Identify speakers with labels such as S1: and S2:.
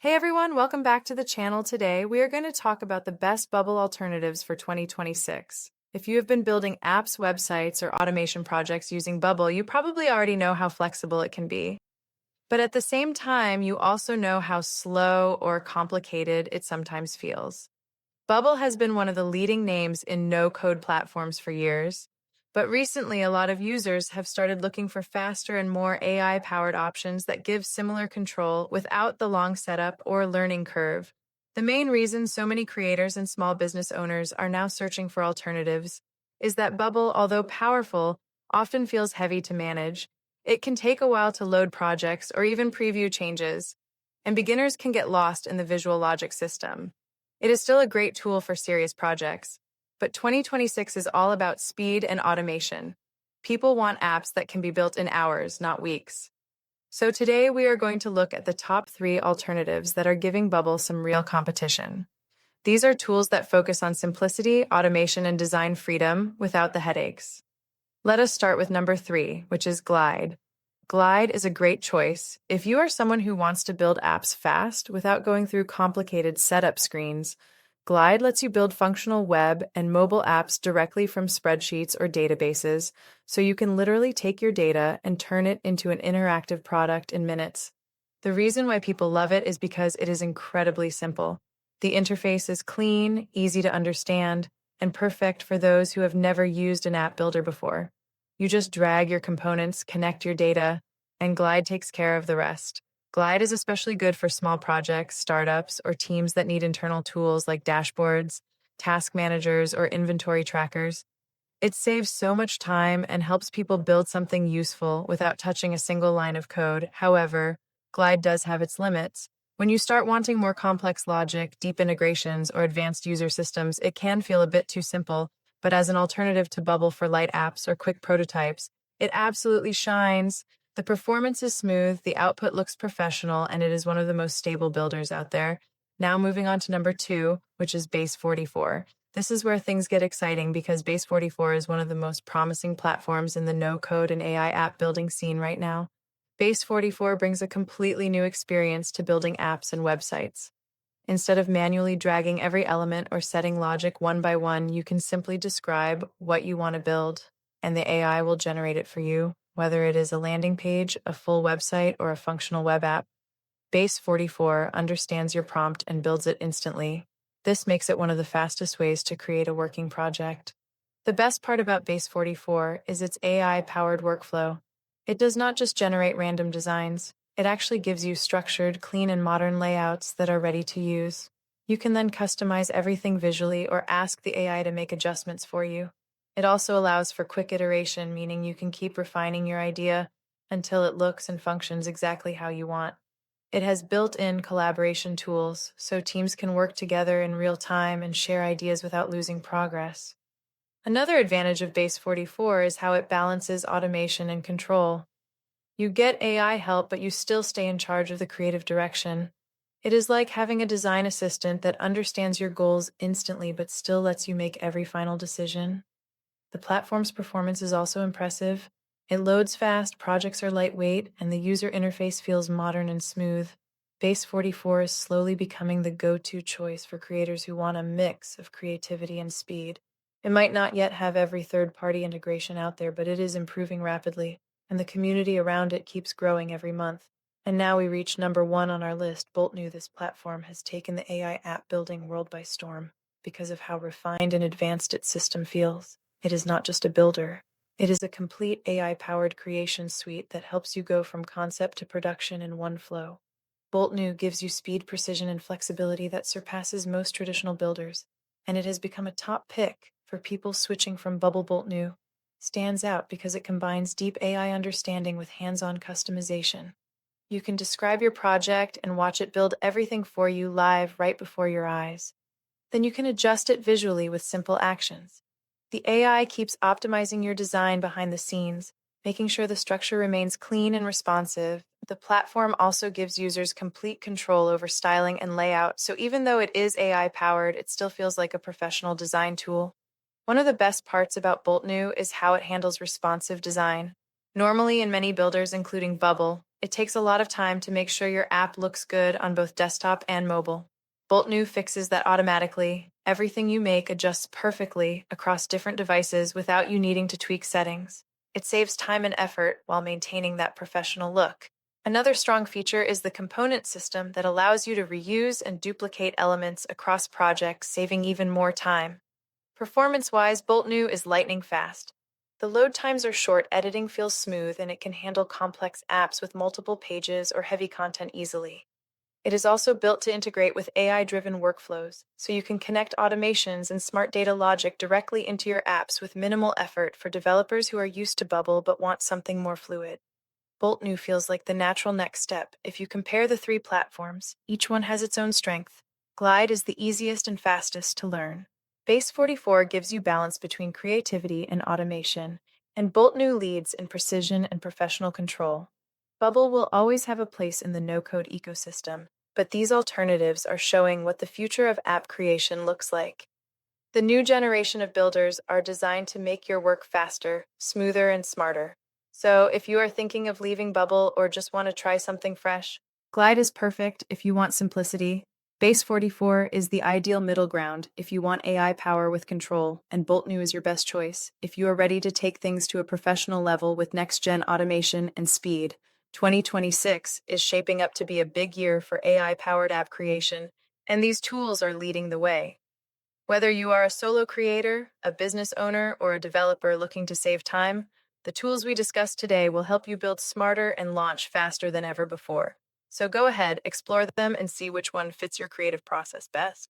S1: Hey everyone, welcome back to the channel. Today, we are going to talk about the best bubble alternatives for 2026. If you have been building apps, websites, or automation projects using Bubble, you probably already know how flexible it can be. But at the same time, you also know how slow or complicated it sometimes feels. Bubble has been one of the leading names in no-code platforms for years, but recently a lot of users have started looking for faster and more AI-powered options that give similar control without the long setup or learning curve. The main reason so many creators and small business owners are now searching for alternatives is that Bubble, although powerful, often feels heavy to manage. It can take a while to load projects or even preview changes, and beginners can get lost in the visual logic system. It is still a great tool for serious projects, but 2026 is all about speed and automation. People want apps that can be built in hours, not weeks. So today we are going to look at the top 3 alternatives that are giving Bubble some real competition. These are tools that focus on simplicity, automation, and design freedom without the headaches. Let us start with number 3, which is Glide. Glide is a great choice if you are someone who wants to build apps fast without going through complicated setup screens. Glide lets you build functional web and mobile apps directly from spreadsheets or databases, so you can literally take your data and turn it into an interactive product in minutes. The reason why people love it is because it is incredibly simple. The interface is clean, easy to understand, and perfect for those who have never used an app builder before. You just drag your components, connect your data, and Glide takes care of the rest. Glide is especially good for small projects, startups, or teams that need internal tools like dashboards, task managers, or inventory trackers. It saves so much time and helps people build something useful without touching a single line of code. However, Glide does have its limits. When you start wanting more complex logic, deep integrations, or advanced user systems, it can feel a bit too simple, but as an alternative to Bubble for light apps or quick prototypes, it absolutely shines. The performance is smooth, the output looks professional, and it is one of the most stable builders out there. Now moving on to number 2, which is Base 44. This is where things get exciting because Base 44 is one of the most promising platforms in the no-code and AI app building scene right now. Base 44 brings a completely new experience to building apps and websites. Instead of manually dragging every element or setting logic one by one, you can simply describe what you want to build, and the AI will generate it for you, whether it is a landing page, a full website, or a functional web app. Base 44 understands your prompt and builds it instantly. This makes it one of the fastest ways to create a working project. The best part about Base 44 is its AI-powered workflow. It does not just generate random designs. It actually gives you structured, clean, and modern layouts that are ready to use. You can then customize everything visually or ask the AI to make adjustments for you. It also allows for quick iteration, meaning you can keep refining your idea until it looks and functions exactly how you want. It has built-in collaboration tools, so teams can work together in real time and share ideas without losing progress. Another advantage of Base 44 is how it balances automation and control. You get AI help, but you still stay in charge of the creative direction. It is like having a design assistant that understands your goals instantly but still lets you make every final decision. The platform's performance is also impressive. It loads fast, projects are lightweight, and the user interface feels modern and smooth. Base 44 is slowly becoming the go-to choice for creators who want a mix of creativity and speed. It might not yet have every third-party integration out there, but it is improving rapidly, and the community around it keeps growing every month. And now we reach number 1 on our list. Bolt knew this platform has taken the AI app building world by storm because of how refined and advanced its system feels. It is not just a builder. It is a complete AI-powered creation suite that helps you go from concept to production in one flow. Bolt New gives you speed, precision, and flexibility that surpasses most traditional builders, and it has become a top pick for people switching from Bubble. Bolt New stands out because it combines deep AI understanding with hands-on customization. You can describe your project and watch it build everything for you live right before your eyes. Then you can adjust it visually with simple actions. The AI keeps optimizing your design behind the scenes, making sure the structure remains clean and responsive. The platform also gives users complete control over styling and layout, so even though it is AI-powered, it still feels like a professional design tool. One of the best parts about Bolt New is how it handles responsive design. Normally, in many builders, including Bubble, It takes a lot of time to make sure your app looks good on both desktop and mobile. Bolt New fixes that automatically. Everything you make adjusts perfectly across different devices without you needing to tweak settings. It saves time and effort while maintaining that professional look. Another strong feature is the component system that allows you to reuse and duplicate elements across projects, saving even more time. Performance-wise, Bolt New is lightning fast. The load times are short, editing feels smooth, and it can handle complex apps with multiple pages or heavy content easily. It is also built to integrate with AI-driven workflows, so you can connect automations and smart data logic directly into your apps with minimal effort for developers who are used to Bubble but want something more fluid. Bolt New feels like the natural next step. If you compare the three platforms, each one has its own strength. Glide is the easiest and fastest to learn. Base 44 gives you balance between creativity and automation, and Bolt New leads in precision and professional control. Bubble will always have a place in the no-code ecosystem, but these alternatives are showing what the future of app creation looks like. The new generation of builders are designed to make your work faster, smoother, and smarter. So, if you are thinking of leaving Bubble or just want to try something fresh, Glide is perfect if you want simplicity. Base 44 is the ideal middle ground if you want AI power with control, and Bolt New is your best choice if you are ready to take things to a professional level with next-gen automation and speed. 2026 is shaping up to be a big year for AI-powered app creation, and these tools are leading the way. Whether you are a solo creator, a business owner, or a developer looking to save time, the tools we discussed today will help you build smarter and launch faster than ever before. So go ahead, explore them, and see which one fits your creative process best.